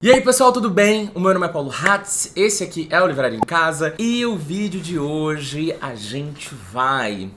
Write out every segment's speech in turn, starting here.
E aí pessoal, tudo bem? O meu nome é Paulo Hatz, esse aqui é o Livraria em Casa e o vídeo de hoje a gente vai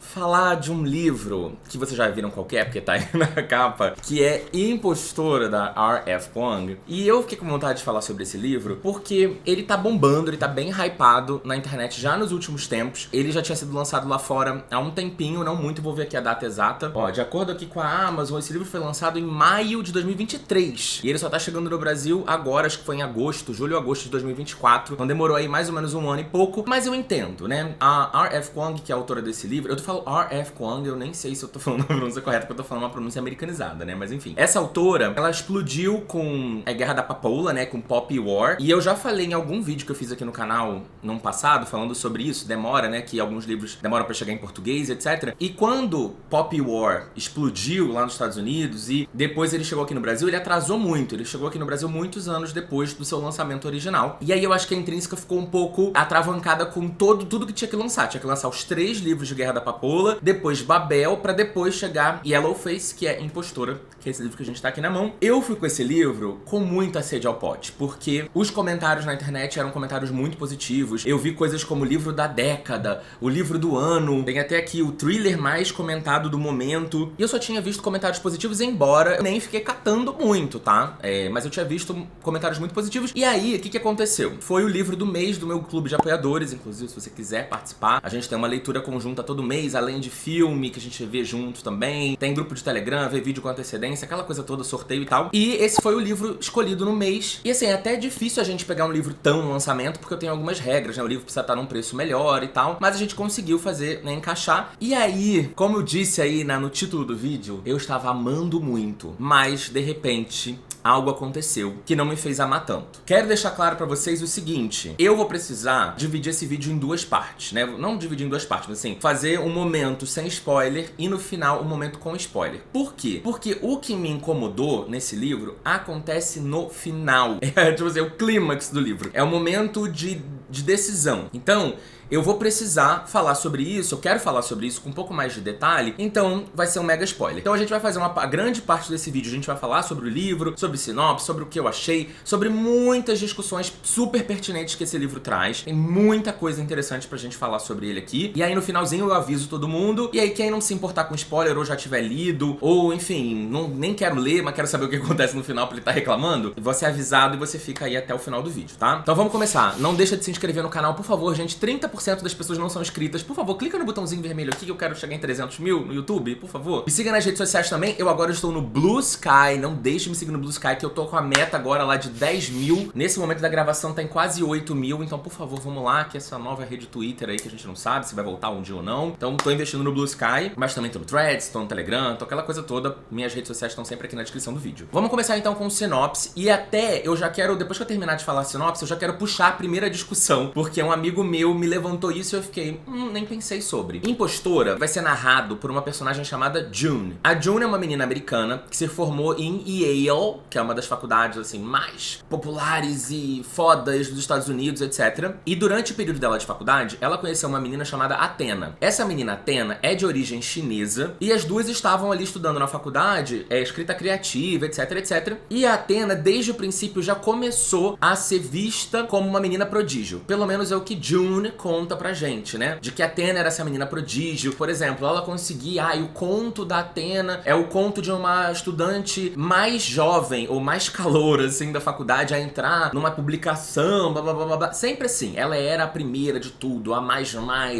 falar de um livro que vocês já viram qualquer, porque tá aí na capa, que é Impostora, da R.F. Kuang. E eu fiquei com vontade de falar sobre esse livro porque ele tá bombando, ele tá bem hypado na internet já nos últimos tempos. Ele já tinha sido lançado lá fora há um tempinho, não muito, vou ver aqui a data exata. Ó, de acordo aqui com a Amazon, esse livro foi lançado em maio de 2023. E ele só tá chegando no Brasil agora, acho que foi em agosto, julho ou agosto de 2024. Então demorou aí mais ou menos um ano e pouco, mas eu entendo, né? A R.F. Kuang, que é a autora desse livro, eu falo R.F. Kuang, eu nem sei se eu tô falando a pronúncia correta, porque eu tô falando uma pronúncia americanizada, né? Mas enfim. Essa autora, ela explodiu com a Guerra da Papoula, né? Com Poppy War. E eu já falei em algum vídeo que eu fiz aqui no canal, no passado, falando sobre isso. Demora, né? Que alguns livros demoram pra chegar em português, etc. E quando Poppy War explodiu lá nos Estados Unidos e depois ele chegou aqui no Brasil, ele atrasou muito. Ele chegou aqui no Brasil muitos anos depois do seu lançamento original. E aí eu acho que a Intrínseca ficou um pouco atravancada com tudo que tinha que lançar. Tinha que lançar os 3 livros de Guerra da Papoula, depois Babel, pra depois chegar Yellowface, que é Impostora, que é esse livro que a gente tá aqui na mão. Eu fui com esse livro com muita sede ao pote, porque os comentários na internet eram comentários muito positivos. Eu vi coisas como o livro da década, o livro do ano, tem até aqui o thriller mais comentado do momento. E eu só tinha visto comentários positivos, embora eu nem fiquei catando muito, tá? Mas eu tinha visto comentários muito positivos. E aí, o que aconteceu? Foi o livro do mês do meu clube de apoiadores, inclusive se você quiser participar. A gente tem uma leitura conjunta todo mês, além de filme que a gente vê juntos também. Tem grupo de Telegram, vê vídeo com antecedência, aquela coisa toda, sorteio e tal. E esse foi o livro escolhido no mês. E assim, é até difícil a gente pegar um livro tão no lançamento, porque eu tenho algumas regras, né? O livro precisa estar num preço melhor e tal. Mas a gente conseguiu fazer, né, encaixar. E aí, como eu disse aí no título do vídeo, eu estava amando muito. Mas, de repente, algo aconteceu que não me fez amar tanto. Quero deixar claro pra vocês o seguinte: eu vou precisar dividir esse vídeo em 2 partes, né? Não dividir em 2 partes, mas assim, fazer um momento sem spoiler e no final um momento com spoiler. Por quê? Porque o que me incomodou nesse livro acontece no final. É, tipo assim, o clímax do livro. É o momento de decisão. Então, eu vou precisar falar sobre isso, eu quero falar sobre isso com um pouco mais de detalhe, então vai ser um mega spoiler. Então a gente vai fazer a grande parte desse vídeo, a gente vai falar sobre o livro, sobre sinopse, sobre o que eu achei, sobre muitas discussões super pertinentes que esse livro traz. Tem muita coisa interessante pra gente falar sobre ele aqui. E aí no finalzinho eu aviso todo mundo, e aí quem não se importar com spoiler ou já tiver lido, ou enfim, nem quero ler, mas quero saber o que acontece no final pra ele estar reclamando, vou ser avisado e você fica aí até o final do vídeo, tá? Então vamos começar. Não deixa de se inscrever no canal, por favor, gente. 30% das pessoas não são inscritas. Por favor, clica no botãozinho vermelho aqui que eu quero chegar em 300 mil no YouTube, por favor. Me siga nas redes sociais também. Eu agora estou no Blue Sky. Não deixe de me seguir no Blue Sky, que eu tô com a meta agora lá de 10 mil. Nesse momento da gravação tá em quase 8 mil. Então, por favor, vamos lá, que essa nova rede Twitter aí que a gente não sabe se vai voltar um dia ou não. Então, tô investindo no Blue Sky, mas também tô no Threads, tô no Telegram, tô aquela coisa toda. Minhas redes sociais estão sempre aqui na descrição do vídeo. Vamos começar então com o sinopse. E até eu já quero, depois que eu terminar de falar a sinopse, eu já quero puxar a primeira discussão, porque um amigo meu me levantou isso e eu fiquei, nem pensei sobre. Impostora vai ser narrado por uma personagem chamada June. A June é uma menina americana que se formou em Yale, que é uma das faculdades assim mais populares e fodas dos Estados Unidos, etc. E durante o período dela de faculdade, ela conheceu uma menina chamada Athena. Essa menina Athena é de origem chinesa e as duas estavam ali estudando na faculdade escrita criativa, etc, etc. E a Athena, desde o princípio, já começou a ser vista como uma menina prodígio. Pelo menos é o que June conta pra gente, né? De que a Athena era essa menina prodígio. Por exemplo, ela conseguia, o conto da Athena é o conto de uma estudante mais jovem ou mais caloura, assim, da faculdade a entrar numa publicação, blá blá blá blá. Sempre assim, ela era a primeira de tudo, a mais,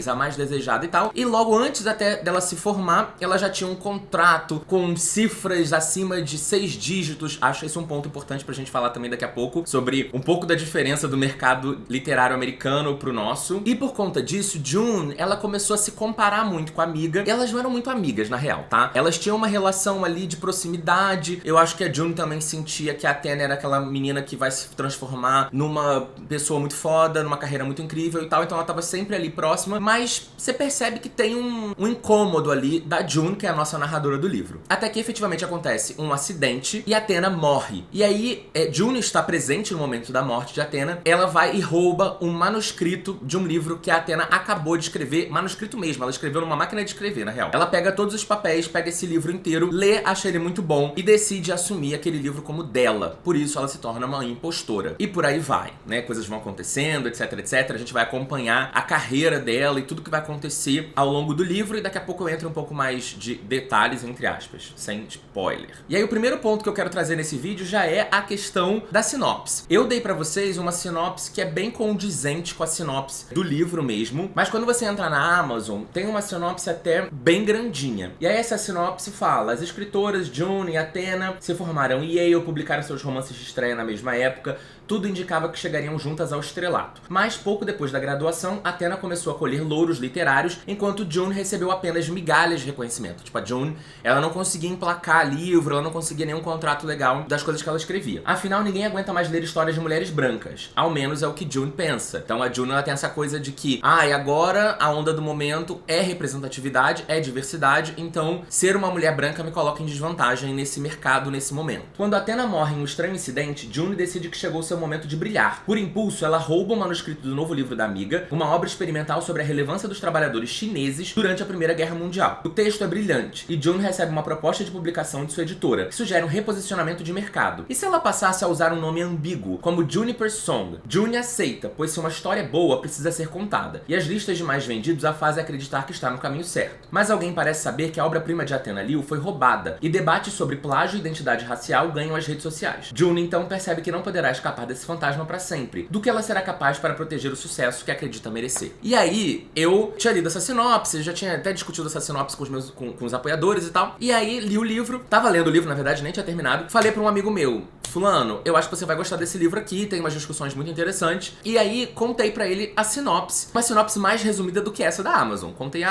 a mais desejada e tal. E logo antes até dela se formar, ela já tinha um contrato com cifras acima de 6 dígitos. Acho isso um ponto importante pra gente falar também daqui a pouco, sobre um pouco da diferença do mercado literário americano pro nosso. E por conta disso, June, ela começou a se comparar muito com a amiga. E elas não eram muito amigas, na real, tá? Elas tinham uma relação ali de proximidade. Eu acho que a June também sentia que a Athena era aquela menina que vai se transformar numa pessoa muito foda, numa carreira muito incrível e tal. Então ela tava sempre ali próxima. Mas você percebe que tem um incômodo ali da June, que é a nossa narradora do livro. Até que efetivamente acontece um acidente e a Athena morre. E aí, June está presente no momento da morte de Athena. Ela vai e rouba um manuscrito de um livro livro que a Athena acabou de escrever, manuscrito mesmo, ela escreveu numa máquina de escrever, na real. Ela pega todos os papéis, pega esse livro inteiro, lê, acha ele muito bom e decide assumir aquele livro como dela. Por isso ela se torna uma impostora. E por aí vai, né? Coisas vão acontecendo, etc, etc. A gente vai acompanhar a carreira dela e tudo que vai acontecer ao longo do livro e daqui a pouco eu entro um pouco mais de detalhes, entre aspas, sem spoiler. E aí o primeiro ponto que eu quero trazer nesse vídeo já é a questão da sinopse. Eu dei pra vocês uma sinopse que é bem condizente com a sinopse do livro mesmo, mas quando você entra na Amazon, tem uma sinopse até bem grandinha. E aí essa sinopse fala: as escritoras June e Athena se formaram em Yale, publicaram seus romances de estreia na mesma época, tudo indicava que chegariam juntas ao estrelato. Mas pouco depois da graduação, Athena começou a colher louros literários, enquanto June recebeu apenas migalhas de reconhecimento. Tipo, a June, ela não conseguia emplacar livro, ela não conseguia nenhum contrato legal das coisas que ela escrevia. Afinal, ninguém aguenta mais ler histórias de mulheres brancas. Ao menos é o que June pensa. Então a June, ela tem essa coisa de que, e agora a onda do momento é representatividade, é diversidade, então ser uma mulher branca me coloca em desvantagem nesse mercado, nesse momento. Quando Athena morre em um estranho incidente, June decide que chegou o seu momento de brilhar. Por impulso, ela rouba o manuscrito do novo livro da amiga, uma obra experimental sobre a relevância dos trabalhadores chineses durante a Primeira Guerra Mundial. O texto é brilhante, e June recebe uma proposta de publicação de sua editora, que sugere um reposicionamento de mercado. E se ela passasse a usar um nome ambíguo, como Juniper Song? June aceita, pois se uma história boa, precisa ser contada, e as listas de mais vendidos a fazem acreditar que está no caminho certo. Mas alguém parece saber que a obra-prima de Athena Liu foi roubada, e debates sobre plágio e identidade racial ganham as redes sociais. June então percebe que não poderá escapar desse fantasma para sempre, do que ela será capaz para proteger o sucesso que acredita merecer. E aí, eu tinha lido essa sinopse, já tinha até discutido essa sinopse com os apoiadores e tal, e aí li o livro, tava lendo o livro, na verdade, nem tinha terminado, falei pra um amigo meu: fulano, eu acho que você vai gostar desse livro aqui, tem umas discussões muito interessantes. E aí, contei pra ele a sinopse, uma sinopse mais resumida do que essa da Amazon. Contei,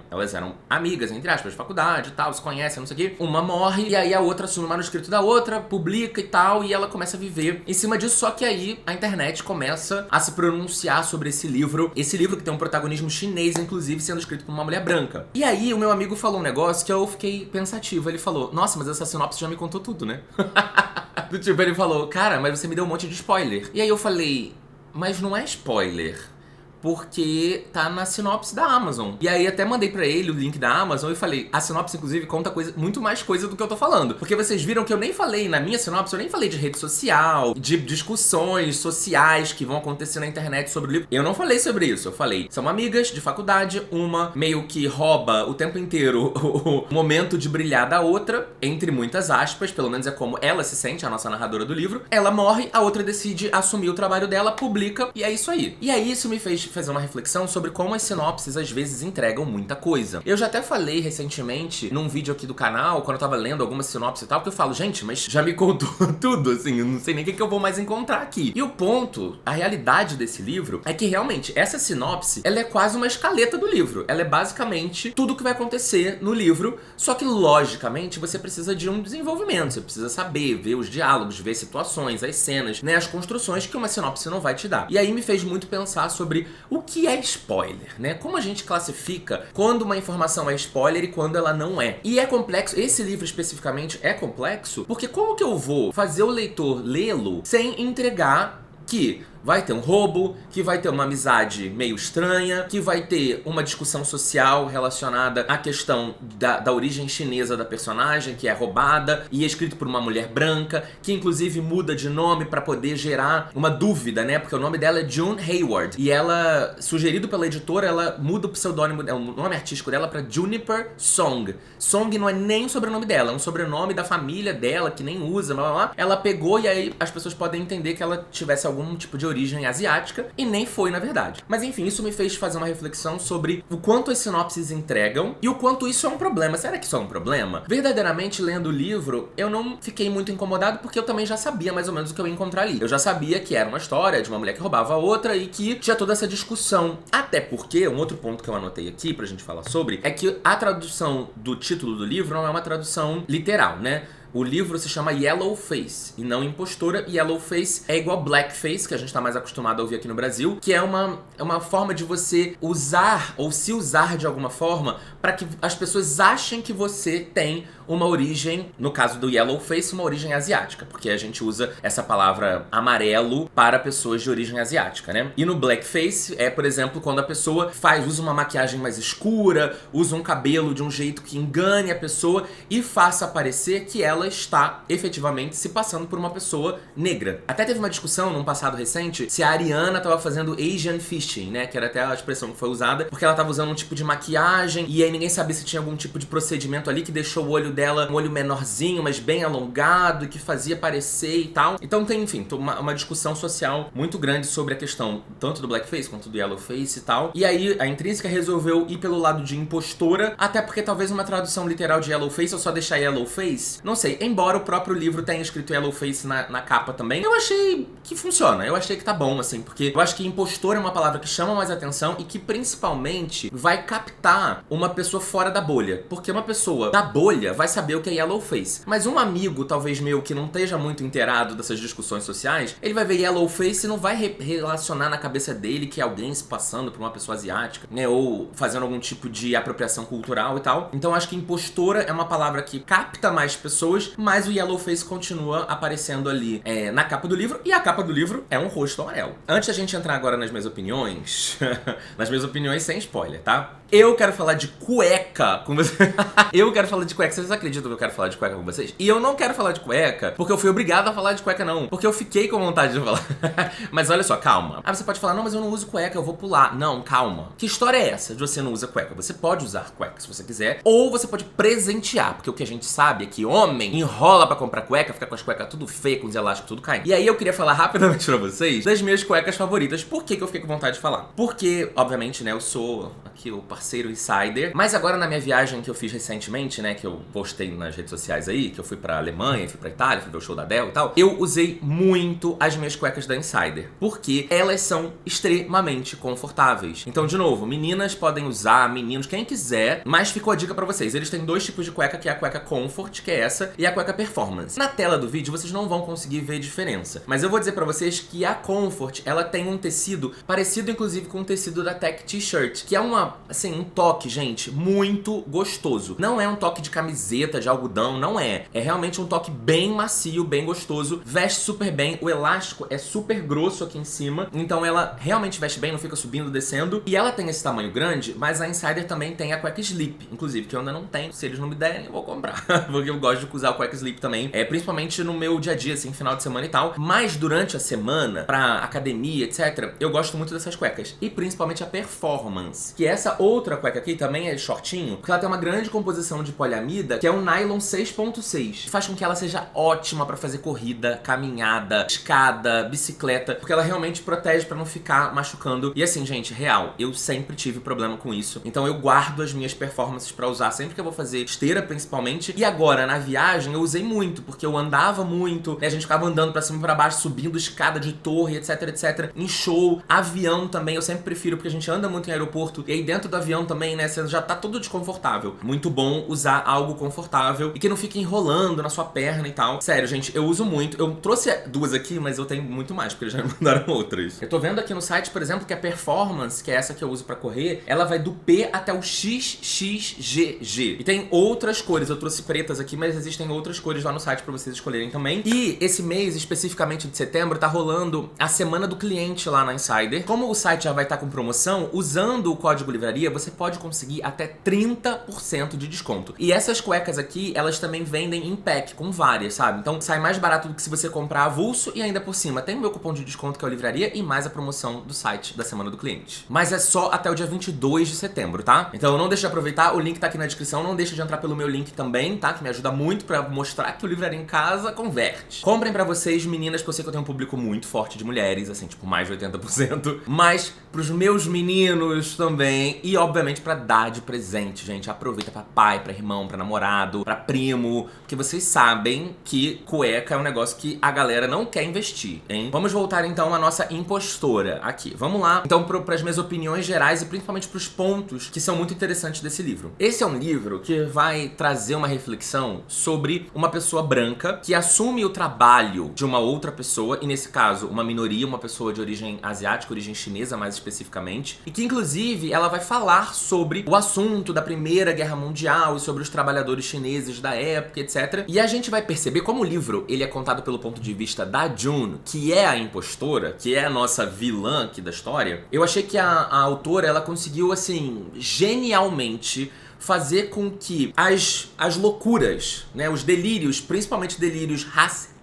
elas eram amigas, entre aspas, de faculdade e tal, se conhecem, não sei o quê. Uma morre, e aí a outra assume o manuscrito da outra, publica e tal, e ela começa a viver em cima disso, só que aí a internet começa a se pronunciar sobre esse livro que tem um protagonismo chinês, inclusive, sendo escrito por uma mulher branca. E aí, o meu amigo falou um negócio que eu fiquei pensativo. Ele falou: nossa, mas essa sinopse já me contou tudo, né? Do tipo, ele falou: cara, mas você me deu um monte de spoiler. E aí eu falei: mas não é spoiler, porque tá na sinopse da Amazon. E aí até mandei pra ele o link da Amazon e falei: a sinopse, inclusive, conta muito mais coisa do que eu tô falando. Porque vocês viram que eu nem falei, na minha sinopse, eu nem falei de rede social, de discussões sociais que vão acontecer na internet sobre o livro. Eu não falei sobre isso. Eu falei: são amigas de faculdade, uma meio que rouba o tempo inteiro o momento de brilhar da outra, entre muitas aspas, pelo menos é como ela se sente, a nossa narradora do livro. Ela morre, a outra decide assumir o trabalho dela, publica, e é isso aí. E aí isso me fez fazer uma reflexão sobre como as sinopses às vezes entregam muita coisa. Eu já até falei recentemente num vídeo aqui do canal, quando eu tava lendo alguma sinopse e tal, que eu falo: gente, mas já me contou tudo, assim, eu não sei nem o que eu vou mais encontrar aqui. E o ponto, a realidade desse livro é que realmente essa sinopse, ela é quase uma escaleta do livro. Ela é basicamente tudo o que vai acontecer no livro, só que logicamente você precisa de um desenvolvimento, você precisa saber, ver os diálogos, ver situações, as cenas, né, as construções que uma sinopse não vai te dar. E aí me fez muito pensar sobre o que é spoiler, né? Como a gente classifica quando uma informação é spoiler e quando ela não é. E é complexo, esse livro especificamente é complexo, porque como que eu vou fazer o leitor lê-lo sem entregar que vai ter um roubo, que vai ter uma amizade meio estranha, que vai ter uma discussão social relacionada à questão da origem chinesa da personagem, que é roubada e é escrito por uma mulher branca, que inclusive muda de nome pra poder gerar uma dúvida, né? Porque o nome dela é June Hayward. E ela, sugerido pela editora, ela muda o pseudônimo, o nome artístico dela pra Juniper Song. Song não é nem o sobrenome dela, é um sobrenome da família dela, que nem usa, blá blá blá. Ela pegou e aí as pessoas podem entender que ela tivesse algum tipo de origem asiática, e nem foi, na verdade. Mas enfim, isso me fez fazer uma reflexão sobre o quanto as sinopses entregam e o quanto isso é um problema. Será que isso é um problema? Verdadeiramente, lendo o livro, eu não fiquei muito incomodado, porque eu também já sabia mais ou menos o que eu ia encontrar ali. Eu já sabia que era uma história de uma mulher que roubava a outra e que tinha toda essa discussão. Até porque, um outro ponto que eu anotei aqui pra gente falar sobre, é que a tradução do título do livro não é uma tradução literal, né? O livro se chama Yellowface, e não Impostora. Yellowface é igual Blackface, que a gente tá mais acostumado a ouvir aqui no Brasil, que é uma forma de você usar, ou se usar de alguma forma, para que as pessoas achem que você tem uma origem, no caso do Yellowface, uma origem asiática, porque a gente usa essa palavra amarelo para pessoas de origem asiática, né? E no Blackface é, por exemplo, quando a pessoa usa uma maquiagem mais escura, usa um cabelo de um jeito que engane a pessoa e faça parecer que ela está efetivamente se passando por uma pessoa negra. Até teve uma discussão num passado recente se a Ariana tava fazendo Asian Fishing, né? Que era até a expressão que foi usada, porque ela tava usando um tipo de maquiagem e aí ninguém sabia se tinha algum tipo de procedimento ali que deixou o olho dela um olho menorzinho, mas bem alongado e que fazia parecer e tal. Então tem, enfim, uma discussão social muito grande sobre a questão tanto do Blackface quanto do Yellowface e tal. E aí a Intrínseca resolveu ir pelo lado de impostora, até porque talvez uma tradução literal de Yellowface ou só deixar Yellowface, não sei, embora o próprio livro tenha escrito Yellowface na capa também, eu achei que funciona, eu achei que tá bom, assim, porque eu acho que impostora é uma palavra que chama mais atenção e que principalmente vai captar uma pessoa fora da bolha, porque uma pessoa da bolha vai saber o que é Yellowface, mas um amigo, talvez meu, que não esteja muito inteirado dessas discussões sociais, ele vai ver Yellowface e não vai relacionar na cabeça dele que é alguém se passando por uma pessoa asiática, né, ou fazendo algum tipo de apropriação cultural e tal. Então acho que impostora é uma palavra que capta mais pessoas, mas o Yellowface continua aparecendo ali na capa do livro, e a capa do livro é um rosto amarelo. Antes da gente entrar agora nas minhas opiniões, nas minhas opiniões sem spoiler, tá? Eu quero falar de cueca com vocês. Eu quero falar de cueca. Vocês acreditam que eu quero falar de cueca com vocês? E eu não quero falar de cueca porque eu fui obrigado a falar de cueca, não. Porque eu fiquei com vontade de falar. Mas olha só, calma. Aí você pode falar, não, mas eu não uso cueca, eu vou pular. Não, calma. Que história é essa de você não usa cueca? Você pode usar cueca se você quiser, ou você pode presentear, porque o que a gente sabe é que homem enrola pra comprar cueca, fica com as cuecas tudo feio, com os elásticos tudo caindo. E aí eu queria falar rapidamente pra vocês das minhas cuecas favoritas. Por que eu fiquei com vontade de falar? Porque, obviamente, né, eu sou aqui o parceiro insider, mas agora na minha viagem que eu fiz recentemente, né, que eu postei nas redes sociais aí, que eu fui pra Alemanha, fui pra Itália, fui ver o show da Adele e tal, eu usei muito as minhas cuecas da Insider, porque elas são extremamente confortáveis. Então, de novo, meninas podem usar, meninos, quem quiser, mas ficou a dica pra vocês. Eles têm dois tipos de cueca, que é a cueca Comfort, que é essa, e a cueca Performance. Na tela do vídeo, vocês não vão conseguir ver diferença, mas eu vou dizer pra vocês que a Comfort, ela tem um tecido parecido, inclusive, com o tecido da Tech T-shirt, que é um toque, gente, muito gostoso. Não é um toque de camiseta, de algodão, não é. É realmente um toque bem macio, bem gostoso, veste super bem, o elástico é super grosso aqui em cima, então ela realmente veste bem, não fica subindo, descendo, e ela tem esse tamanho grande, mas a Insider também tem a cueca Slip, inclusive, que eu ainda não tenho. Se eles não me derem, eu vou comprar, porque eu gosto de usar a cueca Slip também, principalmente no meu dia a dia, assim, final de semana e tal, mas durante a semana, pra academia, etc., eu gosto muito dessas cuecas, e principalmente a Performance, que essa outra cueca aqui também é shortinho, porque ela tem uma grande composição de poliamida, que é um nylon 6.6, faz com que ela seja ótima pra fazer corrida, caminhada, escada, bicicleta, porque ela realmente protege pra não ficar machucando. E assim, gente, real, eu sempre tive problema com isso, então eu guardo as minhas performances pra usar sempre que eu vou fazer esteira, principalmente, e agora, na viagem, eu usei muito, porque eu andava muito, né, a gente ficava andando pra cima e pra baixo, subindo escada de torre, etc, etc, em show, avião também, eu sempre prefiro, porque a gente anda muito em aeroporto, e aí dentro do avião também, né, você já tá todo desconfortável. Muito bom usar algo confortável e que não fique enrolando na sua perna e tal. Sério, gente, eu uso muito. Eu trouxe duas aqui, mas eu tenho muito mais, porque eles já me mandaram outras. Eu tô vendo aqui no site, por exemplo, que a Performance, que é essa que eu uso pra correr, ela vai do P até o XXGG. E tem outras cores. Eu trouxe pretas aqui, mas existem outras cores lá no site pra vocês escolherem também. E esse mês, especificamente de setembro, tá rolando a Semana do Cliente lá na Insider. Como o site já vai estar com promoção, usando o código livraria, você pode conseguir até 30% de desconto. E essas cuecas aqui, elas também vendem em pack, com várias, sabe? Então sai mais barato do que se você comprar avulso, e ainda por cima tem o meu cupom de desconto, que é o livraria, e mais a promoção do site da Semana do Cliente. Mas é só até o dia 22 de setembro, tá? Então não deixe de aproveitar, o link tá aqui na descrição, não deixe de entrar pelo meu link também, tá? Que me ajuda muito pra mostrar que o Livraria em Casa converte. Comprem pra vocês, meninas, porque eu sei que eu tenho um público muito forte de mulheres, assim, tipo, mais de 80%, mas pros meus meninos também, e obviamente pra dar de presente, gente. Aproveita pra pai, pra irmão, pra namorado, pra primo, porque vocês sabem que cueca é um negócio que a galera não quer investir, hein? Vamos voltar então à nossa impostora aqui. Vamos lá, então, pras minhas opiniões gerais e principalmente pros pontos que são muito interessantes desse livro. Esse é um livro que vai trazer uma reflexão sobre uma pessoa branca que assume o trabalho de uma outra pessoa, e nesse caso, uma minoria, uma pessoa de origem asiática, origem chinesa mais especificamente, e que inclusive ela vai falar sobre o assunto da Primeira Guerra Mundial e sobre os trabalhadores chineses da época, etc. E a gente vai perceber como o livro ele é contado pelo ponto de vista da June, que é a impostora, que é a nossa vilã aqui da história. Eu achei que a autora, ela conseguiu, assim, genialmente fazer com que as loucuras, né, os delírios, principalmente delírios racistas,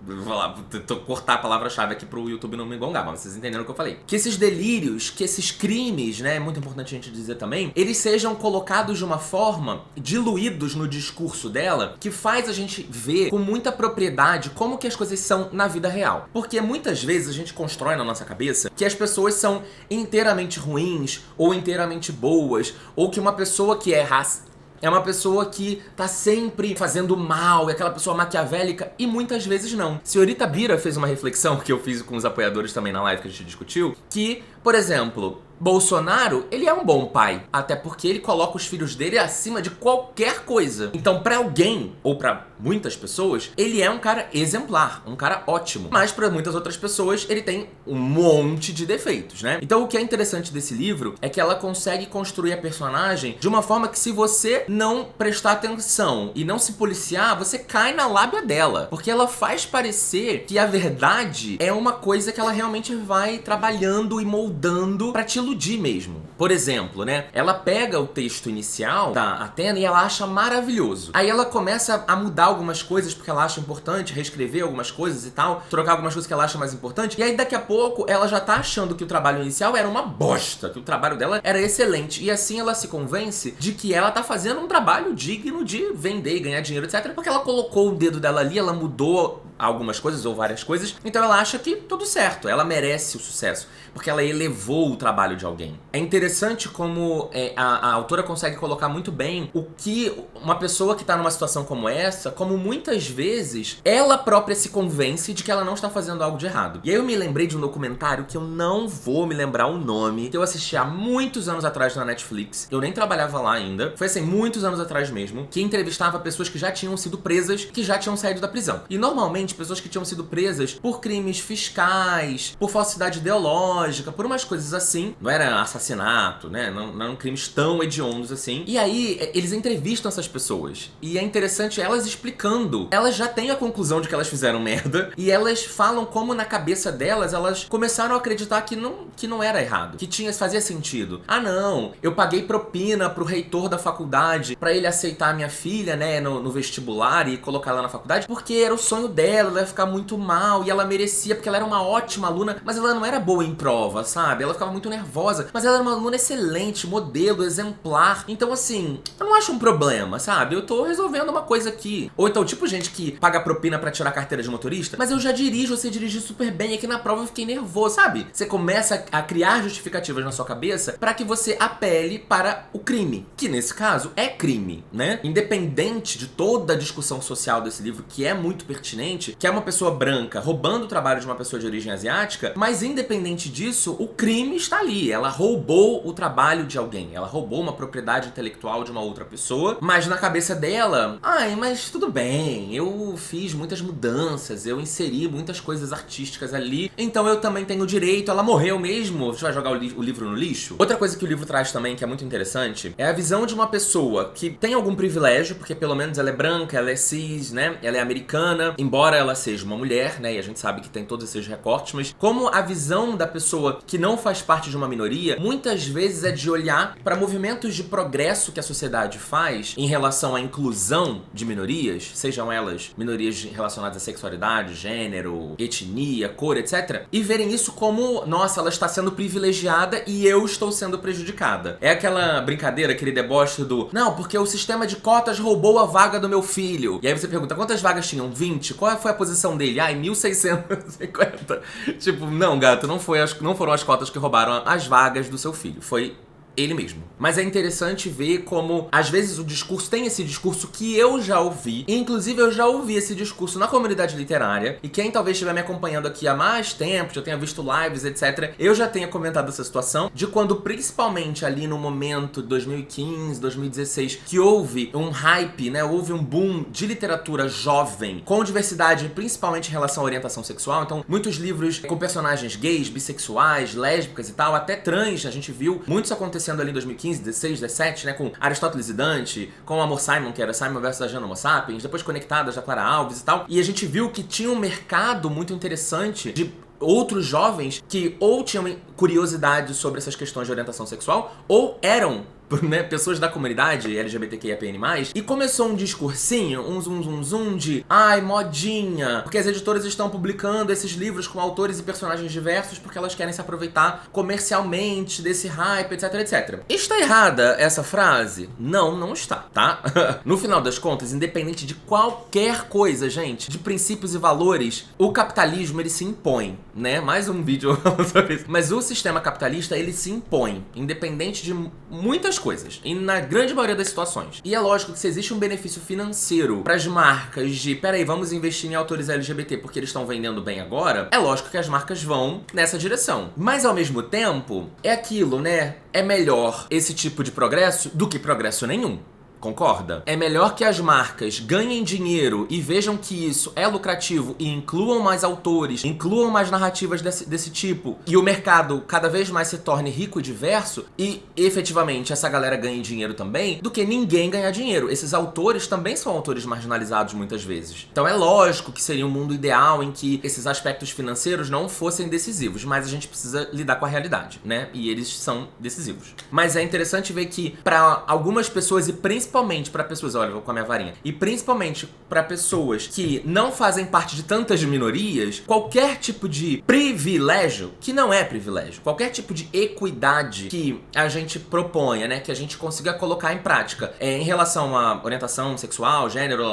vou lá, vou cortar a palavra-chave aqui pro YouTube não me gongar, mas vocês entenderam o que eu falei. Que esses delírios, que esses crimes, né, é muito importante a gente dizer também, eles sejam colocados de uma forma, diluídos no discurso dela, que faz a gente ver com muita propriedade como que as coisas são na vida real. Porque muitas vezes a gente constrói na nossa cabeça que as pessoas são inteiramente ruins, ou inteiramente boas, ou que uma pessoa que é racista é uma pessoa que tá sempre fazendo mal, é aquela pessoa maquiavélica, e muitas vezes não. Senhorita Bira fez uma reflexão que eu fiz com os apoiadores também na live que a gente discutiu, que, por exemplo, Bolsonaro, ele é um bom pai, até porque ele coloca os filhos dele acima de qualquer coisa. Então, pra alguém, ou pra muitas pessoas, ele é um cara exemplar, um cara ótimo. Mas pra muitas outras pessoas, ele tem um monte de defeitos, né? Então, o que é interessante desse livro é que ela consegue construir a personagem de uma forma que, se você não prestar atenção e não se policiar, você cai na lábia dela. Porque ela faz parecer que a verdade é uma coisa que ela realmente vai trabalhando e moldando pra te iludir mesmo. Por exemplo, né? Ela pega o texto inicial da Athena e ela acha maravilhoso. Aí ela começa a mudar algumas coisas porque ela acha importante, reescrever algumas coisas e tal, trocar algumas coisas que ela acha mais importante. E aí daqui a pouco ela já tá achando que o trabalho inicial era uma bosta, que o trabalho dela era excelente. E assim ela se convence de que ela tá fazendo um trabalho digno de vender e ganhar dinheiro, etc. Porque ela colocou o dedo dela ali, ela mudou algumas coisas ou várias coisas, então ela acha que tudo certo, ela merece o sucesso, porque ela elevou o trabalho de alguém. É interessante como a autora consegue colocar muito bem o que uma pessoa que tá numa situação como essa, como muitas vezes ela própria se convence de que ela não está fazendo algo de errado. E aí eu me lembrei de um documentário que eu não vou me lembrar o nome, que eu assisti há muitos anos atrás na Netflix, eu nem trabalhava lá ainda, foi assim, muitos anos atrás mesmo, que entrevistava pessoas que já tinham sido presas, que já tinham saído da prisão. E normalmente pessoas que tinham sido presas por crimes fiscais, por falsidade ideológica, por umas coisas assim, não era assassinato, né, não eram crimes tão hediondos assim. E aí eles entrevistam essas pessoas, e é interessante elas explicando, elas já têm a conclusão de que elas fizeram merda, e elas falam como na cabeça delas, elas começaram a acreditar que não era errado, que fazia sentido. Ah não, eu paguei propina pro reitor da faculdade pra ele aceitar a minha filha, né, no vestibular e colocar ela na faculdade, porque era o sonho dela, ela ia ficar muito mal, e ela merecia, porque ela era uma ótima aluna, mas ela não era boa em prova, sabe? Ela ficava muito nervosa, mas ela era uma aluna excelente, modelo, exemplar. Então assim, eu não acho um problema, sabe? Eu tô resolvendo uma coisa aqui. Ou então, tipo gente que paga propina pra tirar a carteira de motorista, mas eu já dirijo, você dirige super bem, aqui na prova eu fiquei nervoso, sabe? Você começa a criar justificativas na sua cabeça pra que você apele para o crime, que nesse caso é crime, né? Independente de toda a discussão social desse livro, que é muito pertinente, que é uma pessoa branca roubando o trabalho de uma pessoa de origem asiática, mas independente disso, o crime está ali. Ela roubou o trabalho de alguém, ela roubou uma propriedade intelectual de uma outra pessoa, mas na cabeça dela, ai, mas tudo bem, eu fiz muitas mudanças, eu inseri muitas coisas artísticas ali, então eu também tenho direito, ela morreu mesmo, você vai jogar o livro no lixo? Outra coisa que o livro traz também, que é muito interessante, é a visão de uma pessoa que tem algum privilégio, porque pelo menos ela é branca, ela é cis, né, ela é americana, embora ela seja uma mulher, né, e a gente sabe que tem todos esses recortes, mas como a visão da pessoa que não faz parte de uma minoria, muitas vezes é de olhar para movimentos de progresso que a sociedade faz em relação à inclusão de minorias, sejam elas minorias relacionadas à sexualidade, gênero, etnia, cor, etc, e verem isso como, nossa, ela está sendo privilegiada e eu estou sendo prejudicada. É aquela brincadeira, aquele deboche do, não, porque o sistema de cotas roubou a vaga do meu filho. E aí você pergunta, quantas vagas tinham? 20? Qual foi a posição dele? Ai, 1650. Tipo, não, gato, não foram as cotas que roubaram as vagas do seu filho. Foi ele mesmo. Mas é interessante ver como, às vezes, o discurso tem esse discurso que eu já ouvi. Inclusive, eu já ouvi esse discurso na comunidade literária. E quem talvez estiver me acompanhando aqui há mais tempo, já tenha visto lives, etc., eu já tenha comentado essa situação de quando, principalmente ali no momento de 2015, 2016, que houve um hype, né? Houve um boom de literatura jovem, com diversidade, principalmente em relação à orientação sexual. Então, muitos livros com personagens gays, bissexuais, lésbicas e tal, até trans, a gente viu muitos acontecendo ali em 2015, 16, 17, né? Com Aristóteles e Dante, com Amor Simon, que era Simon versus a Jane Homo Sapiens, depois Conectadas, da Clara Alves e tal. E a gente viu que tinha um mercado muito interessante de outros jovens que ou tinham curiosidade sobre essas questões de orientação sexual, ou eram, né, pessoas da comunidade LGBTQIAPN+, e começou um discursinho, um zoom de ai, modinha, porque as editoras estão publicando esses livros com autores e personagens diversos porque elas querem se aproveitar comercialmente desse hype, etc, etc. Está errada essa frase? Não, não está, tá? No final das contas, independente de qualquer coisa, gente, de princípios e valores, o capitalismo, ele se impõe, né? Mais um vídeo sobre isso. Mas o sistema capitalista, ele se impõe, independente de muitas coisas, e na grande maioria das situações. E é lógico que se existe um benefício financeiro para as marcas de, peraí, vamos investir em autores LGBT porque eles estão vendendo bem agora, é lógico que as marcas vão nessa direção. Mas ao mesmo tempo, é aquilo, né? É melhor esse tipo de progresso do que progresso nenhum. Concorda? É melhor que as marcas ganhem dinheiro e vejam que isso é lucrativo e incluam mais autores, incluam mais narrativas desse tipo, e o mercado cada vez mais se torne rico e diverso e efetivamente essa galera ganhe dinheiro também, do que ninguém ganhar dinheiro. Esses autores também são autores marginalizados muitas vezes. Então é lógico que seria um mundo ideal em que esses aspectos financeiros não fossem decisivos, mas a gente precisa lidar com a realidade, né? E eles são decisivos. Mas é interessante ver que para algumas pessoas, e principalmente para pessoas, olha, vou com a minha varinha, e principalmente para pessoas que não fazem parte de tantas minorias, qualquer tipo de privilégio, que não é privilégio, qualquer tipo de equidade que a gente proponha, né, que a gente consiga colocar em prática, em relação à orientação sexual, gênero,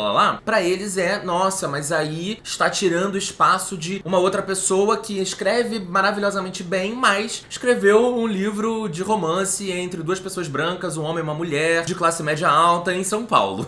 para eles nossa, mas aí está tirando o espaço de uma outra pessoa que escreve maravilhosamente bem, mas escreveu um livro de romance entre duas pessoas brancas, um homem e uma mulher, de classe média alta em São Paulo.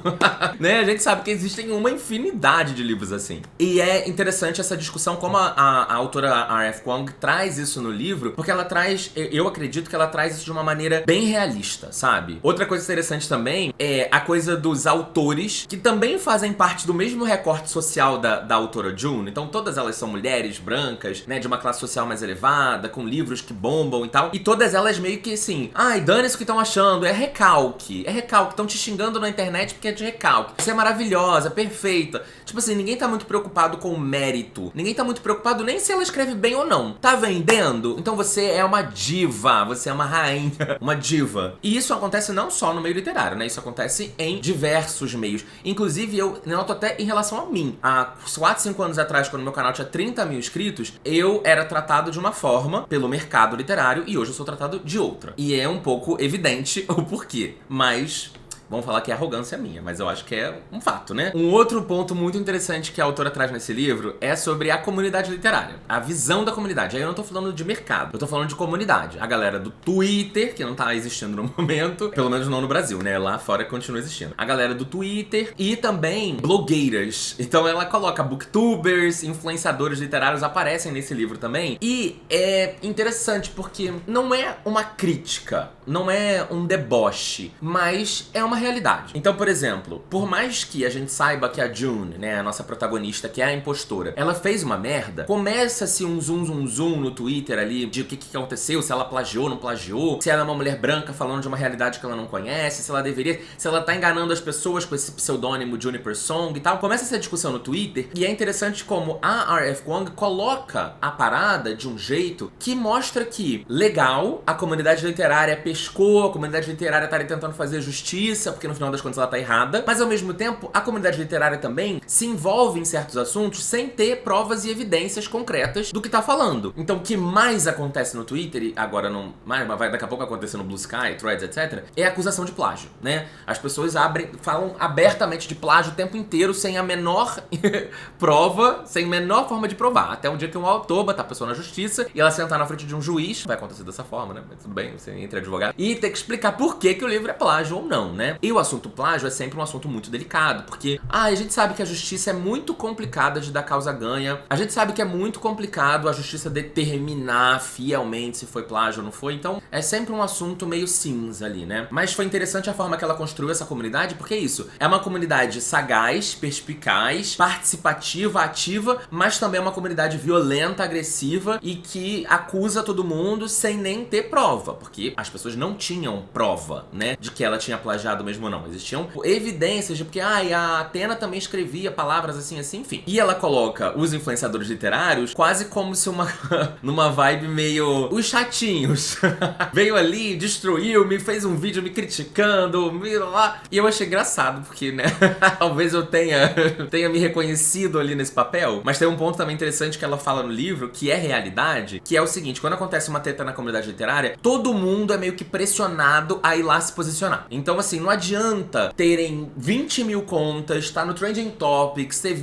Né? A gente sabe que existem uma infinidade de livros assim. E é interessante essa discussão, como a autora R.F. Kuang traz isso no livro, porque ela traz, eu acredito que ela traz isso de uma maneira bem realista, sabe? Outra coisa interessante também é a coisa dos autores, que também fazem parte do mesmo recorte social da autora June. Então todas elas são mulheres brancas, né, de uma classe social mais elevada, com livros que bombam e tal. E todas elas meio que assim, ai, dane-se o que estão achando, é recalque, estão te xingando na internet porque é de recalque. Você é maravilhosa, perfeita. Tipo assim, ninguém tá muito preocupado com o mérito. Ninguém tá muito preocupado nem se ela escreve bem ou não. Tá vendendo? Então você é uma diva, você é uma rainha, uma diva. E isso acontece não só no meio literário, né? Isso acontece em diversos meios. Inclusive, eu noto até em relação a mim. Há 4, 5 anos atrás, quando meu canal tinha 30 mil inscritos, eu era tratado de uma forma pelo mercado literário e hoje eu sou tratado de outra. E é um pouco evidente o porquê, mas vamos falar que é arrogância minha, mas eu acho que é um fato, né? Um outro ponto muito interessante que a autora traz nesse livro é sobre a comunidade literária, a visão da comunidade. Aí eu não tô falando de mercado, eu tô falando de comunidade. A galera do Twitter, que não tá existindo no momento, pelo menos não no Brasil, né? Lá fora continua existindo. A galera do Twitter e também blogueiras. Então ela coloca booktubers, influenciadores literários aparecem nesse livro também. E é interessante porque não é uma crítica, não é um deboche, mas é uma realidade. Então, por exemplo, por mais que a gente saiba que a June, né, a nossa protagonista, que é a impostora, ela fez uma merda, começa-se um zoom no Twitter ali de o que aconteceu, se ela plagiou, não plagiou, se ela é uma mulher branca falando de uma realidade que ela não conhece, se ela deveria, se ela tá enganando as pessoas com esse pseudônimo Juniper Song e tal. Começa essa discussão no Twitter e é interessante como a R.F. Kuang coloca a parada de um jeito que mostra que, legal, a comunidade literária pescou, a comunidade literária tá ali tentando fazer justiça, justiça, porque no final das contas ela tá errada, mas ao mesmo tempo a comunidade literária também se envolve em certos assuntos sem ter provas e evidências concretas do que tá falando. Então o que mais acontece no Twitter, e agora não mais, mas vai daqui a pouco acontecer no Blue Sky, Threads, etc., é a acusação de plágio, né? As pessoas falam abertamente de plágio o tempo inteiro sem a menor prova, sem a menor forma de provar. Até um dia que um autor botar a pessoa na justiça e ela sentar na frente de um juiz, vai acontecer dessa forma, né? Mas tudo bem, você entra advogado, e ter que explicar por que o livro é plágio ou não, né? E o assunto plágio é sempre um assunto muito delicado, porque a gente sabe que a justiça é muito complicada de dar causa ganha, a gente sabe que é muito complicado a justiça determinar fielmente se foi plágio ou não foi, então é sempre um assunto meio cinza ali, né? Mas foi interessante a forma que ela construiu essa comunidade, porque é isso, é uma comunidade sagaz, perspicaz, participativa, ativa, mas também é uma comunidade violenta, agressiva e que acusa todo mundo sem nem ter prova, porque as pessoas não tinham prova, né, de que ela tinha plagiado mesmo ou não. Existiam evidências de porque, a Atena também escrevia palavras assim, enfim. E ela coloca os influenciadores literários quase como se numa vibe meio os chatinhos. Veio ali, destruiu, me fez um vídeo me criticando, e eu achei engraçado, porque, né, talvez eu tenha me reconhecido ali nesse papel, mas tem um ponto também interessante que ela fala no livro, que é realidade, que é o seguinte: quando acontece uma treta na comunidade literária, todo mundo é meio que pressionado a ir lá se posicionar. Então, assim, não adianta terem 20 mil contas, tá no Trending Topics, ter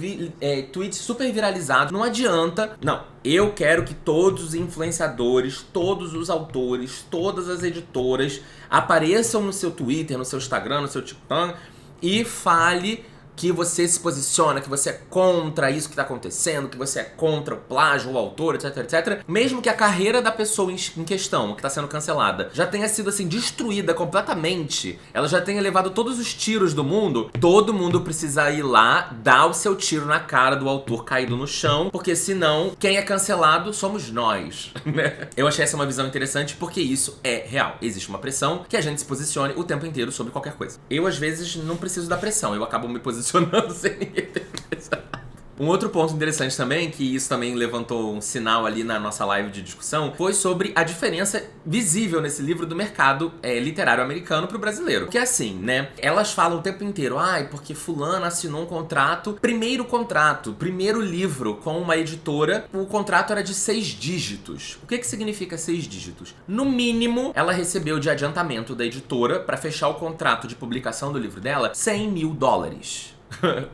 tweets super viralizados, não adianta. Não, eu quero que todos os influenciadores, todos os autores, todas as editoras apareçam no seu Twitter, no seu Instagram, no seu TikTok e fale que você se posiciona, que você é contra isso que tá acontecendo, que você é contra o plágio, o autor, etc, etc. Mesmo que a carreira da pessoa em questão, que tá sendo cancelada, já tenha sido, assim, destruída completamente, ela já tenha levado todos os tiros do mundo, todo mundo precisa ir lá, dar o seu tiro na cara do autor caído no chão, porque senão, quem é cancelado somos nós, né? Eu achei essa uma visão interessante porque isso é real. Existe uma pressão que a gente se posicione o tempo inteiro sobre qualquer coisa. Eu, às vezes, não preciso da pressão, eu acabo me posicionando sem ninguém ter pressionado. Um outro ponto interessante também, que isso também levantou um sinal ali na nossa live de discussão, foi sobre a diferença visível nesse livro do mercado literário americano pro brasileiro. Que é assim, né? Elas falam o tempo inteiro, porque fulano assinou um contrato, primeiro livro com uma editora, o contrato era de 6 dígitos. O que significa 6 dígitos? No mínimo, ela recebeu de adiantamento da editora, pra fechar o contrato de publicação do livro dela, $100 mil.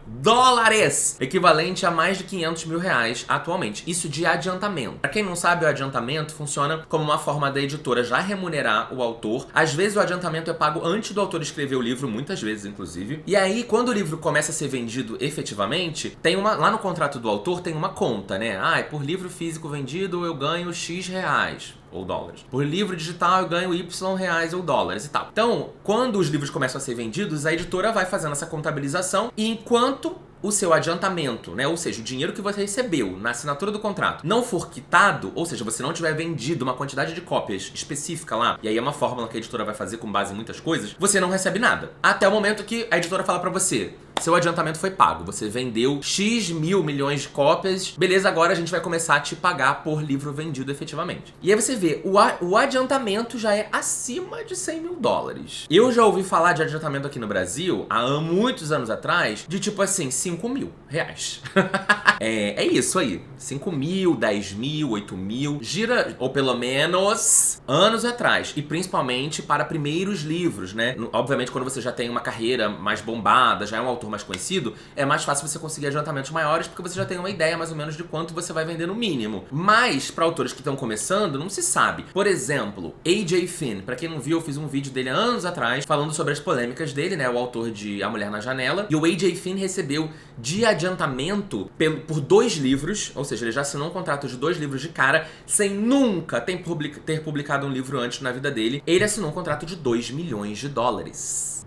Dólares! Equivalente a mais de 500 mil reais atualmente. Isso de adiantamento. Pra quem não sabe, o adiantamento funciona como uma forma da editora já remunerar o autor. Às vezes o adiantamento é pago antes do autor escrever o livro, muitas vezes inclusive. E aí, quando o livro começa a ser vendido efetivamente, lá no contrato do autor tem uma conta, né? Por livro físico vendido eu ganho X reais. Ou dólares. Por livro digital eu ganho Y reais ou dólares e tal. Então, quando os livros começam a ser vendidos, a editora vai fazendo essa contabilização e enquanto o seu adiantamento, né, ou seja, o dinheiro que você recebeu na assinatura do contrato não for quitado, ou seja, você não tiver vendido uma quantidade de cópias específica lá, e aí é uma fórmula que a editora vai fazer com base em muitas coisas, você não recebe nada. Até o momento que a editora fala pra você: seu adiantamento foi pago, você vendeu X mil milhões de cópias, beleza, agora a gente vai começar a te pagar por livro vendido efetivamente. E aí você vê, o adiantamento já é acima de $100 mil. Eu já ouvi falar de adiantamento aqui no Brasil, há muitos anos atrás, de tipo assim, $5 mil. É isso aí, 5 mil, 10 mil, 8 mil, gira, ou pelo menos, anos atrás. E principalmente para primeiros livros, né? Obviamente, quando você já tem uma carreira mais bombada, já é um autor mais conhecido, é mais fácil você conseguir adiantamentos maiores, porque você já tem uma ideia mais ou menos de quanto você vai vender no mínimo. Mas, para autores que estão começando, não se sabe. Por exemplo, A.J. Finn, pra quem não viu, eu fiz um vídeo dele há anos atrás, falando sobre as polêmicas dele, né? O autor de A Mulher na Janela. E o A.J. Finn recebeu de adiantamento por 2 livros, ou seja, ele já assinou um contrato de 2 livros de cara, sem nunca ter publicado um livro antes na vida dele. Ele assinou um contrato de $2 milhões.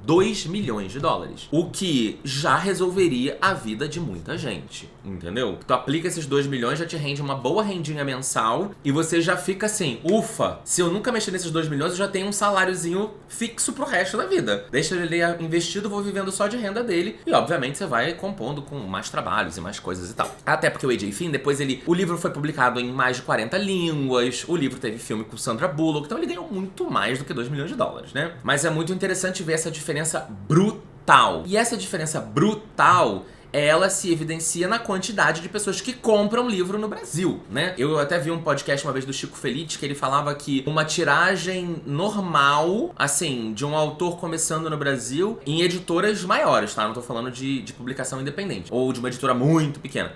$2 milhões. O que já resolveria a vida de muita gente, entendeu? Tu aplica esses 2 milhões, já te rende uma boa rendinha mensal e você já fica assim, ufa, se eu nunca mexer nesses 2 milhões, eu já tenho um saláriozinho fixo pro resto da vida. Deixa ele investido, vou vivendo só de renda dele e obviamente você vai compondo com mais trabalhos e mais coisas e tal. Até porque o A.J. Finn, depois o livro foi publicado em mais de 40 línguas, o livro teve filme com Sandra Bullock, então ele ganhou muito mais do que $2 milhões, né? Mas é muito interessante ver essa diferença diferença brutal. E essa diferença brutal, ela se evidencia na quantidade de pessoas que compram livro no Brasil, né? Eu até vi um podcast uma vez do Chico Feliz que ele falava que uma tiragem normal, assim, de um autor começando no Brasil, em editoras maiores, tá? Não tô falando de publicação independente, ou de uma editora muito pequena.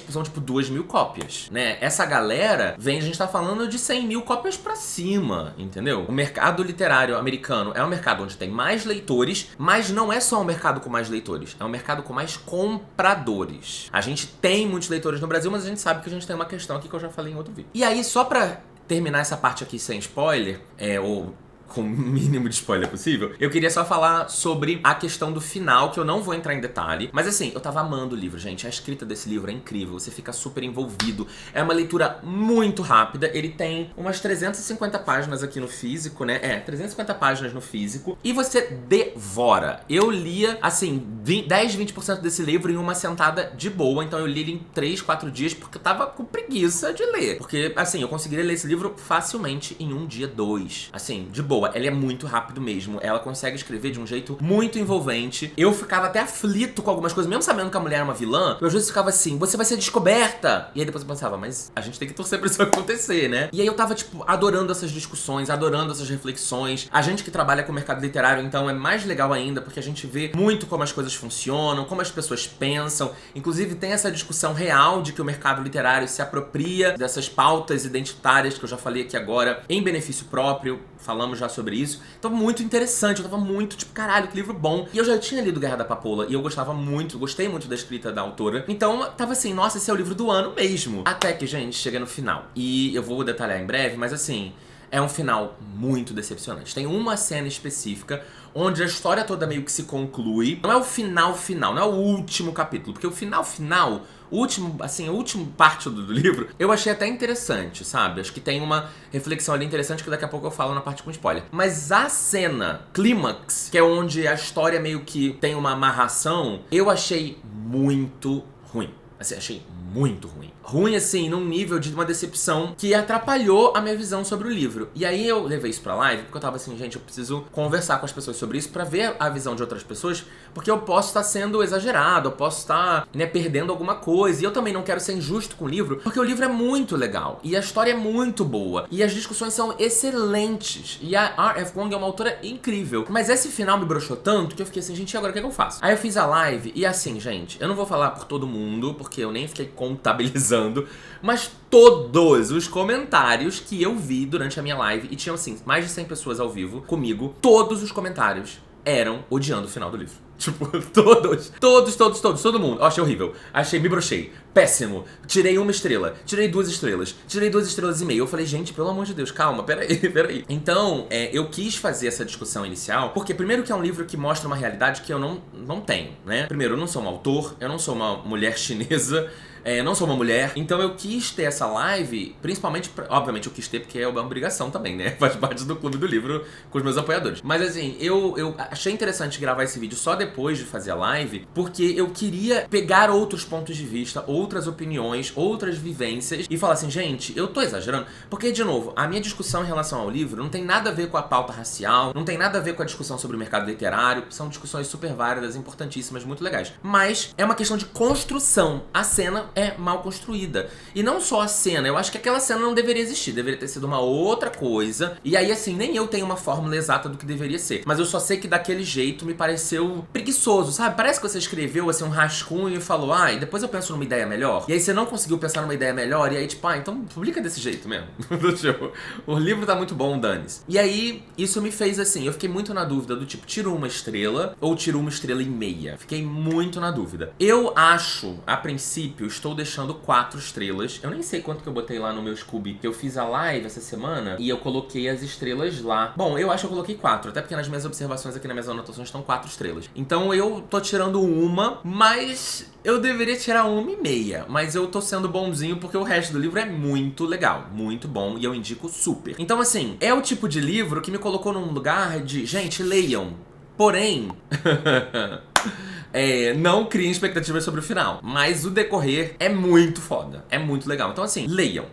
São tipo 2.000 cópias, né? Essa galera a gente tá falando de 100.000 cópias pra cima, entendeu? O mercado literário americano é um mercado onde tem mais leitores, mas não é só um mercado com mais leitores, é um mercado com mais compradores. A gente tem muitos leitores no Brasil, mas a gente sabe que a gente tem uma questão aqui que eu já falei em outro vídeo. E aí, só pra terminar essa parte aqui sem spoiler, ou com o mínimo de spoiler possível, eu queria só falar sobre a questão do final, que eu não vou entrar em detalhe, mas assim, eu tava amando o livro, gente. A escrita desse livro é incrível, você fica super envolvido. É uma leitura muito rápida, ele tem umas 350 páginas aqui no físico, né? 350 páginas no físico, e você devora. Eu lia, assim, 10, 20% desse livro em uma sentada de boa, então eu li ele em 3, 4 dias, porque eu tava com preguiça de ler. Porque, assim, eu conseguiria ler esse livro facilmente em um dia, 2. Assim, de boa. Ela é muito rápido mesmo. Ela consegue escrever de um jeito muito envolvente. Eu ficava até aflito com algumas coisas, mesmo sabendo que a mulher era uma vilã. Eu às vezes ficava assim, você vai ser descoberta. E aí depois eu pensava, mas a gente tem que torcer pra isso acontecer, né? E aí eu tava, tipo, adorando essas discussões, adorando essas reflexões. A gente que trabalha com o mercado literário, então, é mais legal ainda, porque a gente vê muito como as coisas funcionam, como as pessoas pensam. Inclusive, tem essa discussão real de que o mercado literário se apropria dessas pautas identitárias que eu já falei aqui agora, em benefício próprio. Falamos já sobre isso. Então, muito interessante. Eu tava muito, tipo, caralho, que livro bom. E eu já tinha lido Guerra da Papoula e eu gostei muito da escrita da autora. Então, tava assim, nossa, esse é o livro do ano mesmo. Até que, gente, chega no final. E eu vou detalhar em breve, mas assim, é um final muito decepcionante. Tem uma cena específica onde a história toda meio que se conclui. Não é o final, não é o último capítulo, porque o final, a última parte do livro, eu achei até interessante, sabe? Acho que tem uma reflexão ali interessante que daqui a pouco eu falo na parte com spoiler. Mas a cena clímax, que é onde a história meio que tem uma amarração, eu achei muito ruim. Assim, achei muito ruim. Ruim, assim, num nível de uma decepção que atrapalhou a minha visão sobre o livro. E aí eu levei isso pra live, porque eu tava assim, gente, eu preciso conversar com as pessoas sobre isso pra ver a visão de outras pessoas, porque eu posso estar sendo exagerado, eu posso estar, né, perdendo alguma coisa. E eu também não quero ser injusto com o livro, porque o livro é muito legal, e a história é muito boa, e as discussões são excelentes, e a R.F. Kuang é uma autora incrível. Mas esse final me broxou tanto que eu fiquei assim, gente, e agora o que é que eu faço? Aí eu fiz a live, e assim, gente, eu não vou falar por todo mundo, porque eu nem fiquei contabilizando, mas todos os comentários que eu vi durante a minha live, e tinham assim, mais de 100 pessoas ao vivo comigo, todos os comentários eram odiando o final do livro. Tipo, todo mundo. Eu achei horrível. Me brochei. Péssimo. Tirei 1 estrela. Tirei 2 estrelas. Tirei 2 estrelas e meia. Eu falei, gente, pelo amor de Deus, calma, peraí. Então, eu quis fazer essa discussão inicial, porque primeiro que é um livro que mostra uma realidade que eu não tenho, né? Primeiro, eu não sou um autor, eu não sou uma mulher chinesa, eu não sou uma mulher, então eu quis ter essa live, principalmente, obviamente eu quis ter porque é uma obrigação também, né? Faz parte do clube do livro com os meus apoiadores. Mas assim, eu achei interessante gravar esse vídeo só depois de fazer a live, porque eu queria pegar outros pontos de vista, outras opiniões, outras vivências e falar assim, gente, eu tô exagerando, porque, de novo, a minha discussão em relação ao livro não tem nada a ver com a pauta racial, não tem nada a ver com a discussão sobre o mercado literário, são discussões super válidas, importantíssimas, muito legais. Mas é uma questão de construção. A cena é mal construída. E não só a cena, eu acho que aquela cena não deveria existir, deveria ter sido uma outra coisa. E aí, assim, nem eu tenho uma fórmula exata do que deveria ser. Mas eu só sei que daquele jeito me pareceu preguiçoso, sabe? Parece que você escreveu, assim, um rascunho e falou, e depois eu penso numa ideia melhor. E aí você não conseguiu pensar numa ideia melhor, e aí, tipo, então publica desse jeito mesmo. Tipo, o livro tá muito bom, dane-se. E aí, isso me fez, assim, eu fiquei muito na dúvida do tipo, tiro 1 estrela ou tiro 1 estrela e meia? Fiquei muito na dúvida. Eu acho, a princípio, estou deixando 4 estrelas. Eu nem sei quanto que eu botei lá no meu Scooby, que eu fiz a live essa semana e eu coloquei as estrelas lá. Bom, eu acho que eu coloquei 4, até porque nas minhas observações aqui nas minhas anotações estão 4 estrelas. Então eu tô tirando uma, mas eu deveria tirar 1,5. Mas eu tô sendo bonzinho porque o resto do livro é muito legal, muito bom e eu indico super. Então assim, é o tipo de livro que me colocou num lugar de, gente, leiam. Porém, não criem expectativas sobre o final. Mas o decorrer é muito foda, é muito legal. Então assim, leiam.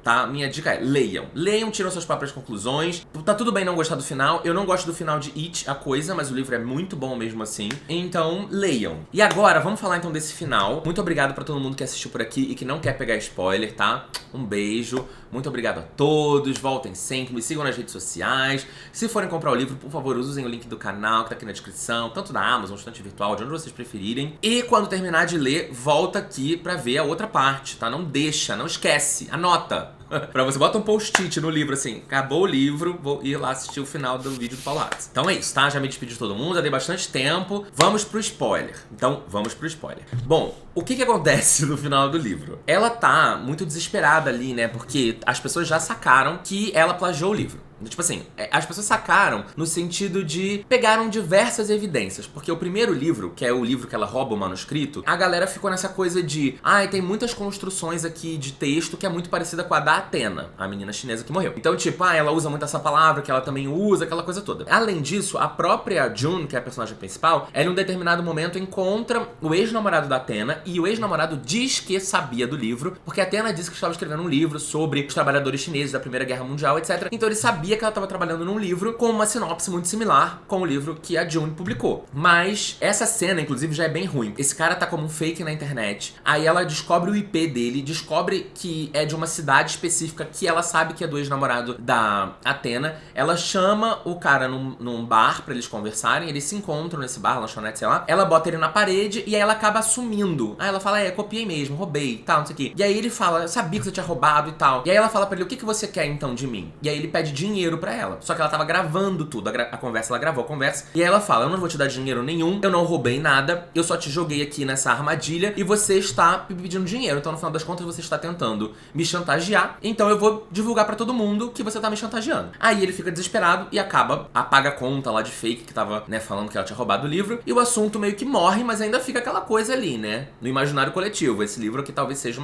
tá? Minha dica é, leiam. Leiam, tiram suas próprias conclusões. Tá tudo bem não gostar do final. Eu não gosto do final de It, a coisa, mas o livro é muito bom mesmo assim. Então, leiam. E agora, vamos falar então desse final. Muito obrigado pra todo mundo que assistiu por aqui e que não quer pegar spoiler, tá? Um beijo. Muito obrigado a todos. Voltem sempre. Me sigam nas redes sociais. Se forem comprar o livro, por favor, usem o link do canal que tá aqui na descrição. Tanto da Amazon, Estante Virtual, de onde vocês preferirem. E quando terminar de ler, volta aqui pra ver a outra parte, tá? Não deixa, não esquece. Anota. Pra você, bota um post-it no livro assim, acabou o livro, vou ir lá assistir o final do vídeo do Paulo Hatz. Então é isso, tá? Já me despedi de todo mundo, já dei bastante tempo. Vamos pro spoiler. Então, vamos pro spoiler. Bom, o que acontece no final do livro? Ela tá muito desesperada ali, né? Porque as pessoas já sacaram que ela plagiou o livro. Tipo assim, as pessoas sacaram no sentido de pegaram diversas evidências. Porque o primeiro livro, que é o livro que ela rouba o manuscrito, a galera ficou nessa coisa de tem muitas construções aqui de texto que é muito parecida com a da Athena, a menina chinesa que morreu. Então, tipo, ela usa muito essa palavra, que ela também usa, aquela coisa toda. Além disso, a própria June, que é a personagem principal, ela em um determinado momento encontra o ex-namorado da Athena e o ex-namorado diz que sabia do livro, porque a Athena disse que estava escrevendo um livro sobre os trabalhadores chineses da Primeira Guerra Mundial, etc. Então ele sabia que ela estava trabalhando num livro com uma sinopse muito similar com o livro que a June publicou. Mas essa cena, inclusive, já é bem ruim. Esse cara tá como um fake na internet, aí ela descobre o IP dele, descobre que é de uma cidade específica que ela sabe que é do ex-namorado da Athena. Ela chama o cara num bar pra eles conversarem, eles se encontram nesse bar, lanchonete, sei lá. Ela bota ele na parede e aí ela acaba assumindo. Aí ela fala, copiei mesmo, roubei e tal, não sei o quê. E aí ele fala, eu sabia que você tinha roubado e tal. E aí ela fala pra ele, o que você quer então de mim? E aí ele pede dinheiro pra ela. Só que ela tava gravando tudo, a conversa, ela gravou a conversa. E aí ela fala, eu não vou te dar dinheiro nenhum, eu não roubei nada, eu só te joguei aqui nessa armadilha e você está me pedindo dinheiro. Então no final das contas você está tentando me chantagear, então eu vou divulgar pra todo mundo que você tá me chantageando. Aí ele fica desesperado e apaga a conta lá de fake que tava, né, falando que ela tinha roubado o livro. E o assunto meio que morre, mas ainda fica aquela coisa ali, né, no imaginário coletivo. Esse livro aqui talvez seja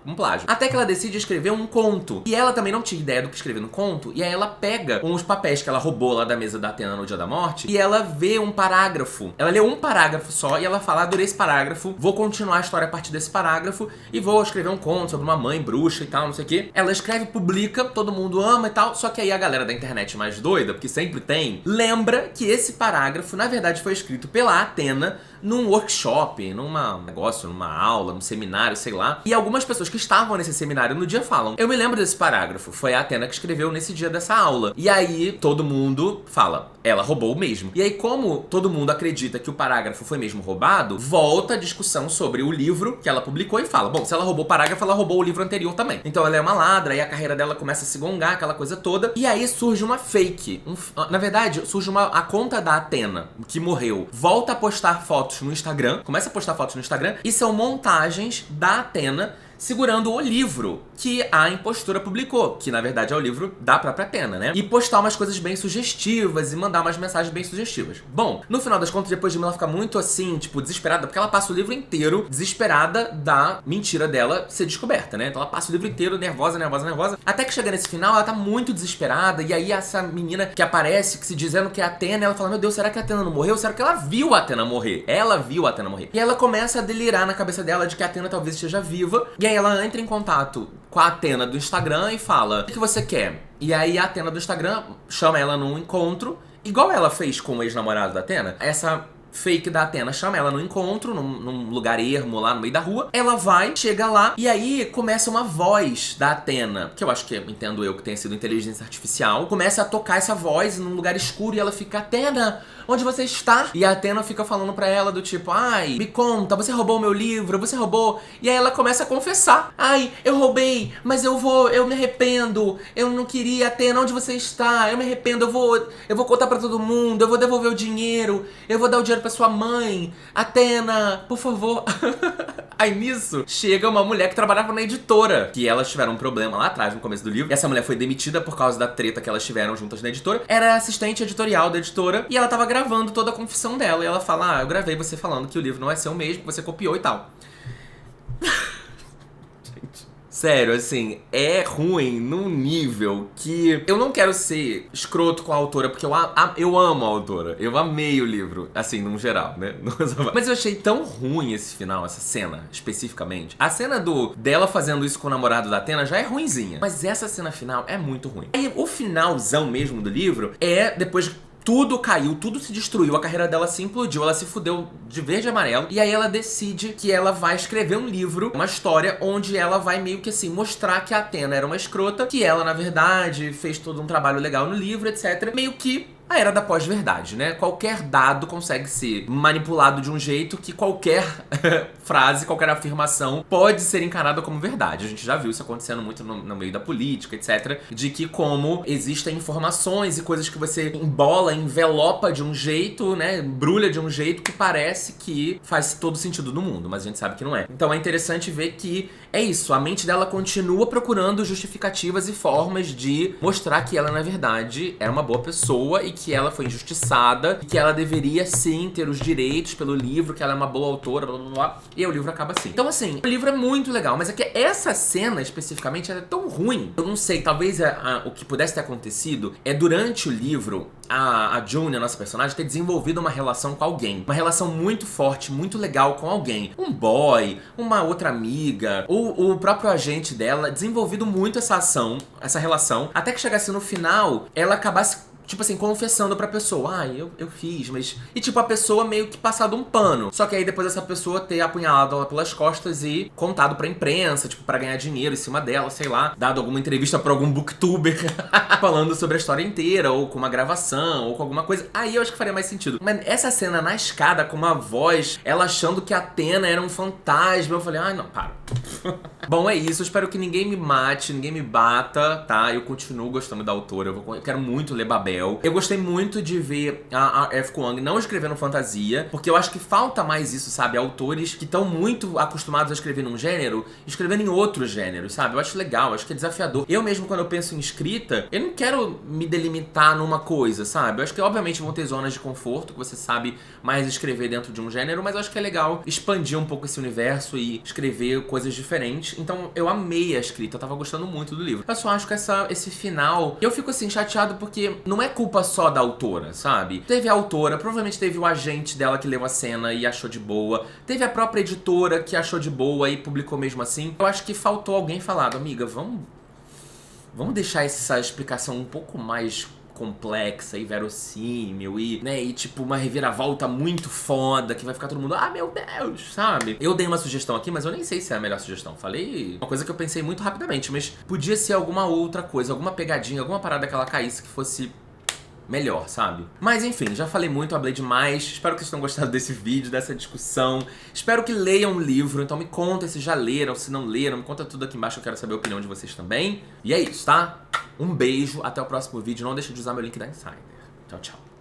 um plágio. Até que ela decide escrever um conto. E ela também não tinha ideia do que escrever no conto, e aí ela pega uns papéis que ela roubou lá da mesa da Athena no dia da morte, e ela vê um parágrafo. Ela lê um parágrafo só, e ela fala, adorei esse parágrafo, vou continuar a história a partir desse parágrafo, e vou escrever um conto sobre uma mãe bruxa e tal, não sei o quê. Ela escreve, publica, todo mundo ama e tal, só que aí a galera da internet mais doida, porque sempre tem, lembra que esse parágrafo, na verdade, foi escrito pela Athena num workshop, numa aula, num seminário, sei lá. E algumas pessoas que estavam nesse seminário no dia falam, eu me lembro desse parágrafo, foi a Athena que escreveu nesse dia dessa aula. E aí todo mundo fala, ela roubou mesmo. E aí como todo mundo acredita que o parágrafo foi mesmo roubado, volta a discussão sobre o livro que ela publicou e fala, bom, se ela roubou o parágrafo, ela roubou o livro anterior também. Então ela é uma ladra, aí a carreira dela começa a se gongar, aquela coisa toda. E aí surge uma fake. Na verdade, surge a conta da Athena, que morreu, volta a postar fotos no Instagram, começa a postar fotos no Instagram, e são montagens da Athena segurando o livro que a impostora publicou, que na verdade é o livro da própria Athena, né? E postar umas coisas bem sugestivas e mandar umas mensagens bem sugestivas. Bom, no final das contas, depois de mim, ela fica muito assim, tipo, desesperada, porque ela passa o livro inteiro desesperada da mentira dela ser descoberta, né? Então ela passa o livro inteiro nervosa, até que chega nesse final, ela tá muito desesperada, e aí essa menina que aparece, que se dizendo que é a Athena, ela fala, meu Deus, será que a Athena não morreu? Será que ela viu a Athena morrer? Ela viu a Athena morrer. E ela começa a delirar na cabeça dela de que a Athena talvez esteja viva, e aí ela entra em contato com a Athena do Instagram e fala, o que você quer? E aí a Athena do Instagram chama ela num encontro, igual ela fez com o ex-namorado da Athena. Essa fake da Athena chama ela no encontro, num lugar ermo lá no meio da rua. Ela vai, chega lá, e aí começa uma voz da Athena, que eu acho que, entendo eu, que tenha sido inteligência artificial, começa a tocar essa voz num lugar escuro e ela fica, Athena, onde você está? E a Athena fica falando pra ela do tipo, ai, me conta, você roubou o meu livro, você roubou. E aí ela começa a confessar, ai, eu roubei, mas eu me arrependo, eu não queria, Athena, onde você está? Eu me arrependo, eu vou contar pra todo mundo, eu vou devolver o dinheiro, eu vou dar o dinheiro pra sua mãe, Athena, por favor. Aí nisso, chega uma mulher que trabalhava na editora, que elas tiveram um problema lá atrás, no começo do livro, e essa mulher foi demitida por causa da treta que elas tiveram juntas na editora, era assistente editorial da editora, e ela tava gravando toda a confissão dela, e ela fala, eu gravei você falando que o livro não é seu mesmo, que você copiou e tal. Gente, sério, assim, é ruim num nível que eu não quero ser escroto com a autora, porque eu amo a autora. Eu amei o livro, assim, num geral, né? Mas eu achei tão ruim esse final, essa cena, especificamente. A cena dela fazendo isso com o namorado da Athena já é ruinzinha, mas essa cena final é muito ruim. Aí, o finalzão mesmo do livro é depois tudo caiu, tudo se destruiu, a carreira dela se implodiu, ela se fudeu de verde e amarelo, e aí ela decide que ela vai escrever um livro, uma história, onde ela vai meio que assim, mostrar que a Athena era uma escrota, que ela, na verdade, fez todo um trabalho legal no livro, etc. Meio que a era da pós-verdade, né? Qualquer dado consegue ser manipulado de um jeito que qualquer frase, qualquer afirmação pode ser encarada como verdade. A gente já viu isso acontecendo muito no meio da política, etc. De que como existem informações e coisas que você embola, envelopa de um jeito, né? Embrulha de um jeito que parece que faz todo sentido no mundo, mas a gente sabe que não é. Então é interessante ver que é isso, a mente dela continua procurando justificativas e formas de mostrar que ela, na verdade, é uma boa pessoa e que ela foi injustiçada e que ela deveria sim ter os direitos pelo livro, que ela é uma boa autora, blá blá blá, e o livro acaba assim. Então assim, o livro é muito legal, mas é que essa cena especificamente é tão ruim. Eu não sei, talvez o que pudesse ter acontecido é durante o livro a June, a nossa personagem, ter desenvolvido uma relação com alguém. Uma relação muito forte, muito legal com alguém. Um boy, uma outra amiga, ou o próprio agente dela, desenvolvido muito essa relação, até que chegasse no final, ela acabasse, tipo assim, confessando pra pessoa, eu fiz, mas... E tipo, a pessoa meio que passado um pano. Só que aí depois essa pessoa ter apunhalado ela pelas costas e contado pra imprensa, tipo, pra ganhar dinheiro em cima dela, sei lá. Dado alguma entrevista pra algum booktuber falando sobre a história inteira, ou com uma gravação, ou com alguma coisa. Aí eu acho que faria mais sentido. Mas essa cena na escada, com uma voz, ela achando que a Athena era um fantasma, eu falei, não, para. Bom, é isso. Eu espero que ninguém me mate, ninguém me bata, tá? Eu continuo gostando da autora. Eu quero muito ler Babel. Eu gostei muito de ver a F. Kuang não escrevendo fantasia, porque eu acho que falta mais isso, sabe? Autores que estão muito acostumados a escrever num gênero, escrevendo em outros gêneros, sabe? Eu acho legal, eu acho que é desafiador. Eu mesmo, quando eu penso em escrita, eu não quero me delimitar numa coisa, sabe? Eu acho que, obviamente, vão ter zonas de conforto, que você sabe mais escrever dentro de um gênero, mas eu acho que é legal expandir um pouco esse universo e escrever coisas diferentes. Então, eu amei a escrita, eu tava gostando muito do livro. Eu só acho que esse final... Eu fico, assim, chateado porque não é culpa só da autora, sabe? Teve a autora, provavelmente teve o agente dela que leu a cena e achou de boa. Teve a própria editora que achou de boa e publicou mesmo assim. Eu acho que faltou alguém falar, amiga, vamos deixar essa explicação um pouco mais complexa e verossímil e, né, e tipo uma reviravolta muito foda que vai ficar todo mundo, meu Deus, sabe? Eu dei uma sugestão aqui, mas eu nem sei se é a melhor sugestão. Falei uma coisa que eu pensei muito rapidamente, mas podia ser alguma outra coisa, alguma pegadinha, alguma parada que ela caísse que fosse melhor, sabe? Mas enfim, já falei muito, hablei demais. Espero que vocês tenham gostado desse vídeo, dessa discussão. Espero que leiam o livro, então me conta se já leram, se não leram. Me conta tudo aqui embaixo, eu quero saber a opinião de vocês também. E é isso, tá? Um beijo, até o próximo vídeo. Não deixa de usar meu link da Insider. Tchau, tchau.